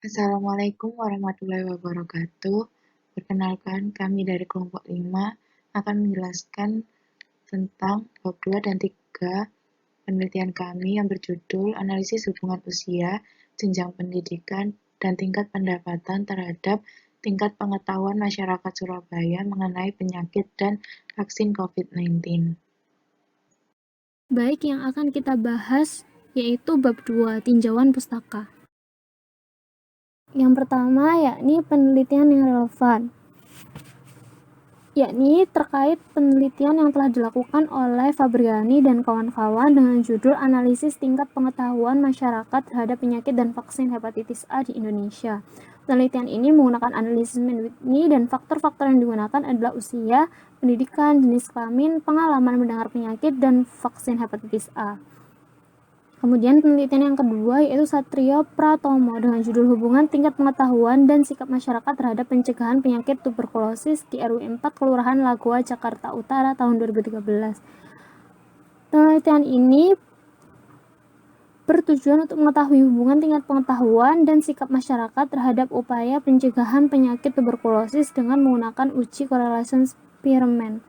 Assalamualaikum warahmatullahi wabarakatuh. Perkenalkan, kami dari kelompok 5 akan menjelaskan tentang bab 2 dan 3 penelitian kami yang berjudul Analisis Hubungan Usia, Jenjang Pendidikan, dan Tingkat Pendapatan terhadap Tingkat Pengetahuan Masyarakat Surabaya mengenai Penyakit dan Vaksin COVID-19. Baik, yang akan kita bahas yaitu bab 2, tinjauan pustaka. Yang pertama yakni penelitian yang relevan, yakni terkait penelitian yang telah dilakukan oleh Fabriani dan kawan-kawan dengan judul Analisis Tingkat Pengetahuan Masyarakat terhadap Penyakit dan Vaksin Hepatitis A di Indonesia. Penelitian ini menggunakan analisis Whitney dan faktor-faktor yang digunakan adalah usia, pendidikan, jenis kelamin, pengalaman mendengar penyakit, dan vaksin hepatitis A. Kemudian penelitian yang kedua yaitu Satrio Pratomo dengan judul Hubungan Tingkat Pengetahuan dan Sikap Masyarakat terhadap Pencegahan Penyakit Tuberkulosis di RW 4 Kelurahan Lagoa, Jakarta Utara tahun 2013. Penelitian ini bertujuan untuk mengetahui hubungan tingkat pengetahuan dan sikap masyarakat terhadap upaya pencegahan penyakit tuberkulosis dengan menggunakan uji correlation Spearman.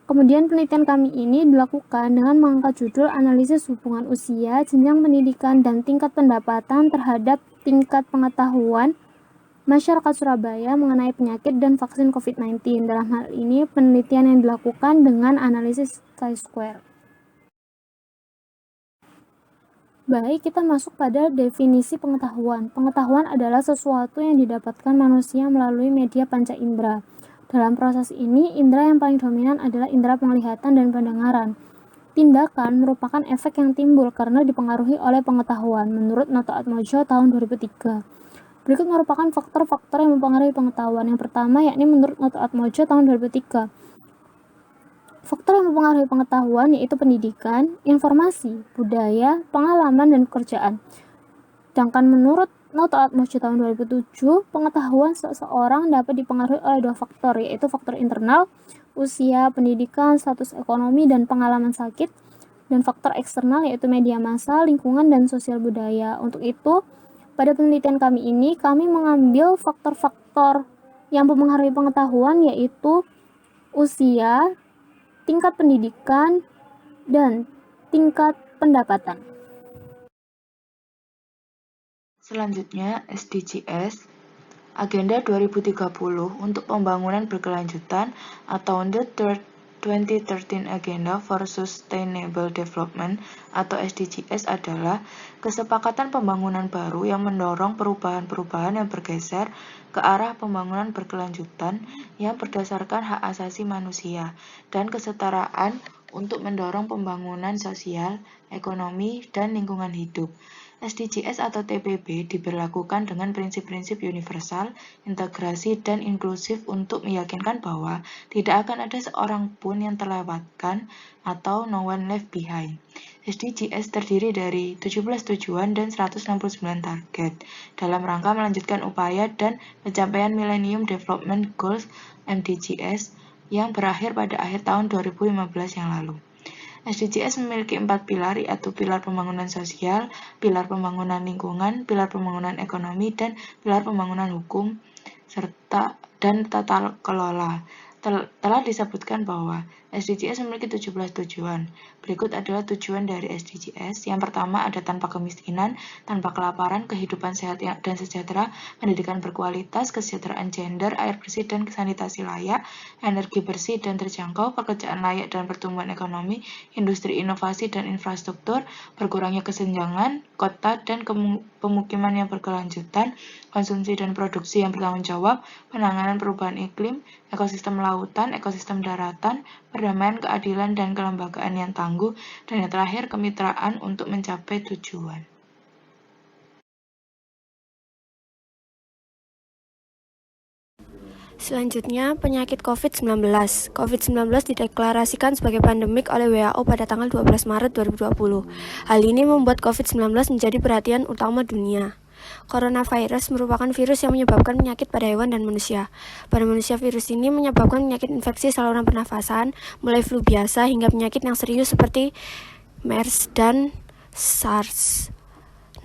Kemudian penelitian kami ini dilakukan dengan mengangkat judul Analisis Hubungan Usia, Jenjang Pendidikan, dan Tingkat Pendapatan terhadap Tingkat Pengetahuan Masyarakat Surabaya mengenai penyakit dan vaksin COVID-19. Dalam hal ini, penelitian yang dilakukan dengan analisis chi-square. Baik, kita masuk pada definisi pengetahuan. Pengetahuan adalah sesuatu yang didapatkan manusia melalui media panca indera. Dalam proses ini, indera yang paling dominan adalah indera penglihatan dan pendengaran. Tindakan merupakan efek yang timbul karena dipengaruhi oleh pengetahuan, menurut Noto Atmojo tahun 2003. Berikut merupakan faktor-faktor yang mempengaruhi pengetahuan. Yang pertama yakni menurut Noto Atmojo tahun 2003. Faktor yang mempengaruhi pengetahuan yaitu pendidikan, informasi, budaya, pengalaman, dan pekerjaan. Sedangkan menurut Noto Atmojo tahun 2007, pengetahuan seseorang dapat dipengaruhi oleh dua faktor, yaitu faktor internal, usia, pendidikan, status ekonomi, dan pengalaman sakit, dan faktor eksternal yaitu media massa, lingkungan, dan sosial budaya. Untuk itu, pada penelitian kami ini, kami mengambil faktor-faktor yang mempengaruhi pengetahuan yaitu usia, tingkat pendidikan, dan tingkat pendapatan. Selanjutnya, SDGs, Agenda 2030 untuk Pembangunan Berkelanjutan atau The 2013 Agenda for Sustainable Development atau SDGs adalah kesepakatan pembangunan baru yang mendorong perubahan-perubahan yang bergeser ke arah pembangunan berkelanjutan yang berdasarkan hak asasi manusia dan kesetaraan untuk mendorong pembangunan sosial, ekonomi, dan lingkungan hidup. SDGs atau TPB diberlakukan dengan prinsip-prinsip universal, integrasi, dan inklusif untuk meyakinkan bahwa tidak akan ada seorang pun yang terlewatkan atau no one left behind. SDGs terdiri dari 17 tujuan dan 169 target dalam rangka melanjutkan upaya dan pencapaian Millennium Development Goals (MDGs) yang berakhir pada akhir tahun 2015 yang lalu. SDGs memiliki 4 pilar, yaitu pilar pembangunan sosial, pilar pembangunan lingkungan, pilar pembangunan ekonomi, dan pilar pembangunan hukum, serta dan tata kelola. Telah disebutkan bahwa SDGs memiliki 17 tujuan. Berikut adalah tujuan dari SDGs. Yang pertama ada tanpa kemiskinan, tanpa kelaparan, kehidupan sehat dan sejahtera, pendidikan berkualitas, kesejahteraan gender, air bersih dan sanitasi layak, energi bersih dan terjangkau, pekerjaan layak dan pertumbuhan ekonomi, industri inovasi dan infrastruktur, berkurangnya kesenjangan, kota dan pemukiman yang berkelanjutan, konsumsi dan produksi yang bertanggung jawab, penanganan perubahan iklim, ekosistem lautan, ekosistem daratan, perdamaian, keadilan, dan kelembagaan yang tangguh, dan yang terakhir kemitraan untuk mencapai tujuan. Selanjutnya, penyakit COVID-19. COVID-19 dideklarasikan sebagai pandemik oleh WHO pada tanggal 12 Maret 2020. Hal ini membuat COVID-19 menjadi perhatian utama dunia. Coronavirus merupakan virus yang menyebabkan penyakit pada hewan dan manusia. Pada manusia, virus ini menyebabkan penyakit infeksi saluran pernafasan, mulai flu biasa hingga penyakit yang serius seperti MERS dan SARS.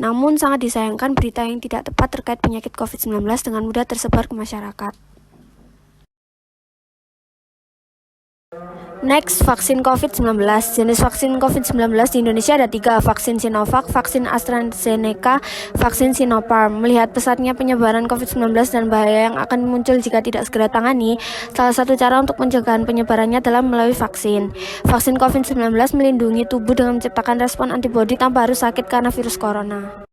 Namun sangat disayangkan berita yang tidak tepat terkait penyakit COVID-19 dengan mudah tersebar ke masyarakat. Next, vaksin COVID-19. Jenis vaksin COVID-19 di Indonesia ada 3, vaksin Sinovac, vaksin AstraZeneca, vaksin Sinopharm. Melihat pesatnya penyebaran COVID-19 dan bahaya yang akan muncul jika tidak segera tangani, salah satu cara untuk pencegahan penyebarannya adalah melalui vaksin. Vaksin COVID-19 melindungi tubuh dengan menciptakan respon antibodi tanpa harus sakit karena virus corona.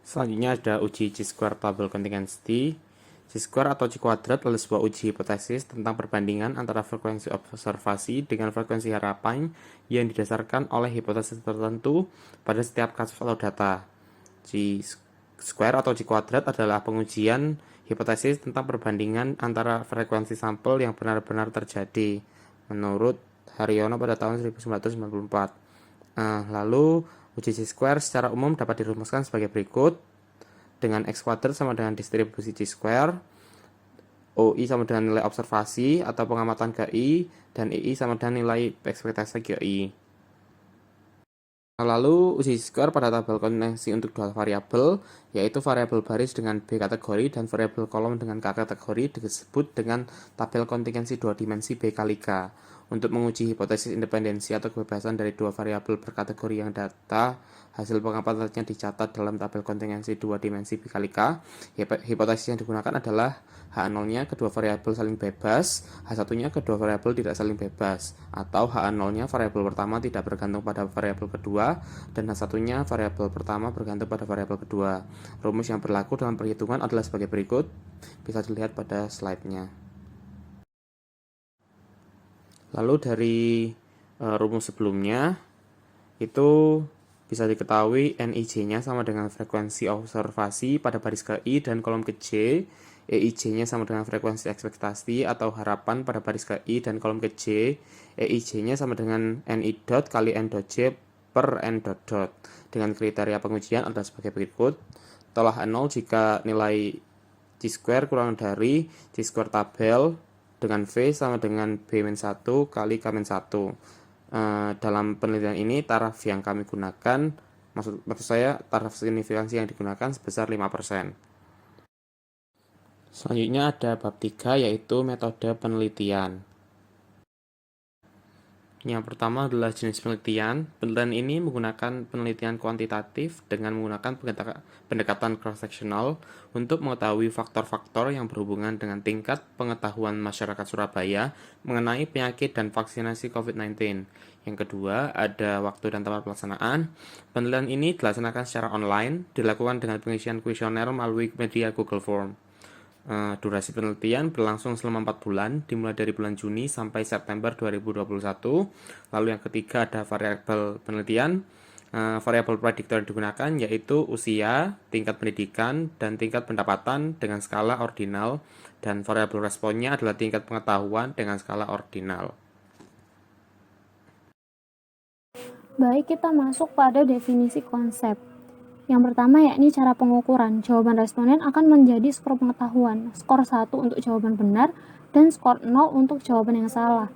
Selanjutnya ada uji chi-square Table Contingency. Chi-square atau chi kuadrat adalah sebuah uji hipotesis tentang perbandingan antara frekuensi observasi dengan frekuensi harapan yang didasarkan oleh hipotesis tertentu pada setiap kasus atau data. Chi-square atau chi kuadrat adalah pengujian hipotesis tentang perbandingan antara frekuensi sampel yang benar-benar terjadi menurut Haryono pada tahun 1994. Lalu uji chi-square secara umum dapat dirumuskan sebagai berikut. Dengan X kuadrat sama dengan distribusi chi-square, OI sama dengan nilai observasi atau pengamatan GI, dan II sama dengan nilai ekspektasi GI. Lalu uji chi-square pada tabel konvensi untuk dua variabel, yaitu variabel baris dengan B kategori dan variabel kolom dengan K kategori, disebut dengan tabel kontingensi dua dimensi B kali K. Untuk menguji hipotesis independensi atau kebebasan dari dua variabel berkategori yang data hasil pengamatannya dicatat dalam tabel kontingensi dua dimensi B kali K, hipotesis yang digunakan adalah H0-nya kedua variabel saling bebas, H1-nya kedua variabel tidak saling bebas, atau H0-nya variabel pertama tidak bergantung pada variabel kedua, dan H1-nya variabel pertama bergantung pada variabel kedua. Rumus yang berlaku dalam perhitungan adalah sebagai berikut, bisa dilihat pada slide-nya. Lalu dari rumus sebelumnya, itu bisa diketahui NIJ-nya sama dengan frekuensi observasi pada baris ke I dan kolom ke J, EIJ-nya sama dengan frekuensi ekspektasi atau harapan pada baris ke I dan kolom ke J, EIJ-nya sama dengan NI dot kali N dot J per N dot dot. Dengan kriteria pengujian adalah sebagai berikut. Tolak 0 jika nilai chi-square kurang dari chi-square tabel dengan V sama dengan B-1 kali K-1. Dalam penelitian ini taraf yang kami gunakan, maksud saya taraf signifikansi yang digunakan sebesar 5%. Selanjutnya ada bab 3 yaitu metode penelitian. Yang pertama adalah jenis penelitian. Penelitian ini menggunakan penelitian kuantitatif dengan menggunakan pendekatan cross-sectional untuk mengetahui faktor-faktor yang berhubungan dengan tingkat pengetahuan masyarakat Surabaya mengenai penyakit dan vaksinasi COVID-19. Yang kedua, ada waktu dan tempat pelaksanaan. Penelitian ini dilaksanakan secara online, dilakukan dengan pengisian kuesioner melalui media Google Form. Durasi penelitian berlangsung selama 4 bulan, dimulai dari bulan Juni sampai September 2021. Lalu yang ketiga ada variabel penelitian. Variabel prediktor yang digunakan yaitu usia, tingkat pendidikan, dan tingkat pendapatan dengan skala ordinal, dan variabel responnya adalah tingkat pengetahuan dengan skala ordinal. Baik, kita masuk pada definisi konsep. Yang pertama yakni cara pengukuran. Jawaban responden akan menjadi skor pengetahuan. Skor 1 untuk jawaban benar dan skor 0 untuk jawaban yang salah.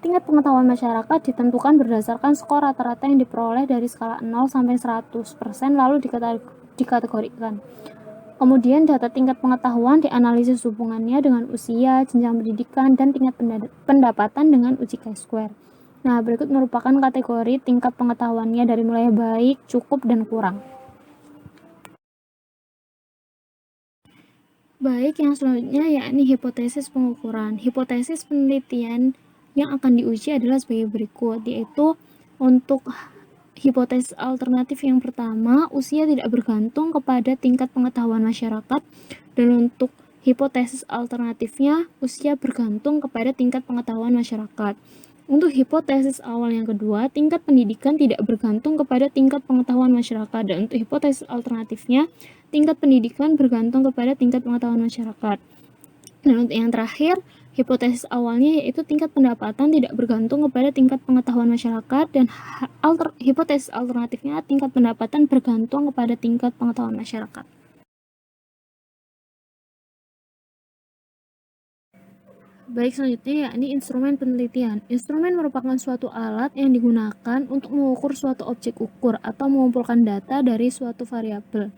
Tingkat pengetahuan masyarakat ditentukan berdasarkan skor rata-rata yang diperoleh dari skala 0 sampai 100% lalu dikategorikan. Kemudian data tingkat pengetahuan dianalisis hubungannya dengan usia, jenjang pendidikan, dan tingkat pendapatan dengan uji chi-square. Nah, berikut merupakan kategori tingkat pengetahuannya dari mulai baik, cukup, dan kurang. Baik, yang selanjutnya yakni hipotesis pengukuran. Hipotesis penelitian yang akan diuji adalah sebagai berikut, yaitu untuk hipotesis alternatif yang pertama, usia tidak bergantung kepada tingkat pengetahuan masyarakat, dan untuk hipotesis alternatifnya, usia bergantung kepada tingkat pengetahuan masyarakat. Untuk hipotesis awal yang kedua, tingkat pendidikan tidak bergantung kepada tingkat pengetahuan masyarakat, dan untuk hipotesis alternatifnya, tingkat pendidikan bergantung kepada tingkat pengetahuan masyarakat. Dan untuk yang terakhir, hipotesis awalnya yaitu tingkat pendapatan tidak bergantung kepada tingkat pengetahuan masyarakat, dan hipotesis alternatifnya tingkat pendapatan bergantung kepada tingkat pengetahuan masyarakat. Baik, selanjutnya yakni instrumen penelitian. Instrumen merupakan suatu alat yang digunakan untuk mengukur suatu objek ukur atau mengumpulkan data dari suatu variabel.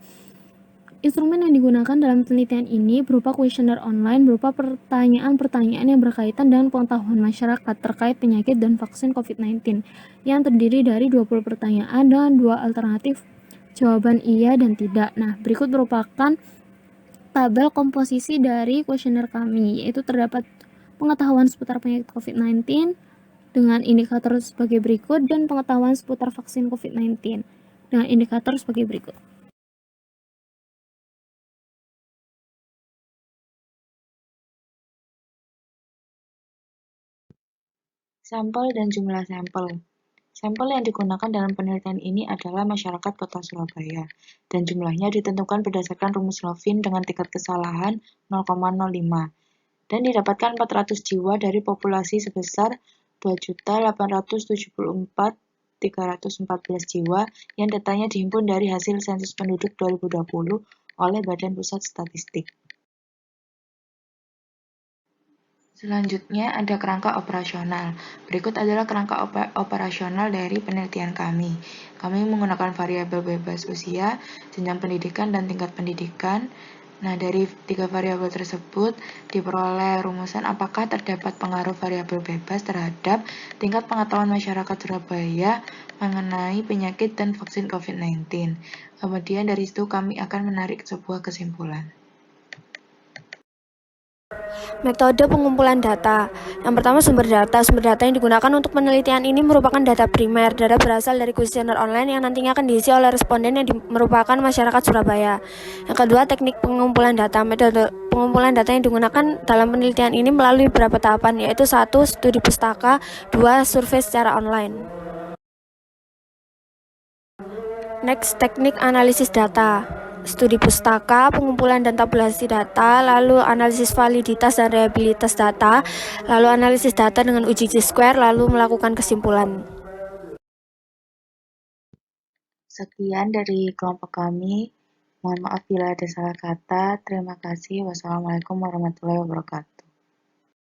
Instrumen yang digunakan dalam penelitian ini berupa kuesioner online berupa pertanyaan-pertanyaan yang berkaitan dengan pengetahuan masyarakat terkait penyakit dan vaksin COVID-19 yang terdiri dari 20 pertanyaan dengan 2 alternatif jawaban iya dan tidak. Nah, berikut merupakan tabel komposisi dari kuesioner kami, yaitu terdapat pengetahuan seputar penyakit COVID-19 dengan indikator sebagai berikut dan pengetahuan seputar vaksin COVID-19 dengan indikator sebagai berikut. Sampel dan jumlah sampel. Sampel yang digunakan dalam penelitian ini adalah masyarakat Kota Surabaya, dan jumlahnya ditentukan berdasarkan rumus Lovin dengan tingkat kesalahan 0,05, dan didapatkan 400 jiwa dari populasi sebesar 2.874.314 jiwa yang datanya dihimpun dari hasil sensus penduduk 2020 oleh Badan Pusat Statistik. Selanjutnya ada kerangka operasional. Berikut adalah kerangka operasional dari penelitian kami. Kami menggunakan variabel bebas usia, jenjang pendidikan, dan tingkat pendidikan. Nah, dari 3 variabel tersebut diperoleh rumusan apakah terdapat pengaruh variabel bebas terhadap tingkat pengetahuan masyarakat Surabaya mengenai penyakit dan vaksin COVID-19. Kemudian dari situ kami akan menarik sebuah kesimpulan. Metode pengumpulan data. Yang pertama sumber data. Sumber data yang digunakan untuk penelitian ini merupakan data primer. Data berasal dari kuesioner online yang nantinya akan diisi oleh responden yang merupakan masyarakat Surabaya. Yang kedua, teknik pengumpulan data. Metode pengumpulan data yang digunakan dalam penelitian ini melalui beberapa tahapan, yaitu 1. Studi pustaka, 2. Survei secara online. Next, teknik analisis data. Studi pustaka, pengumpulan dan tabulasi data, lalu analisis validitas dan reliabilitas data, lalu analisis data dengan uji J-square, lalu melakukan kesimpulan. Sekian dari kelompok kami. Mohon maaf bila ada salah kata. Terima kasih. Wassalamualaikum warahmatullahi wabarakatuh.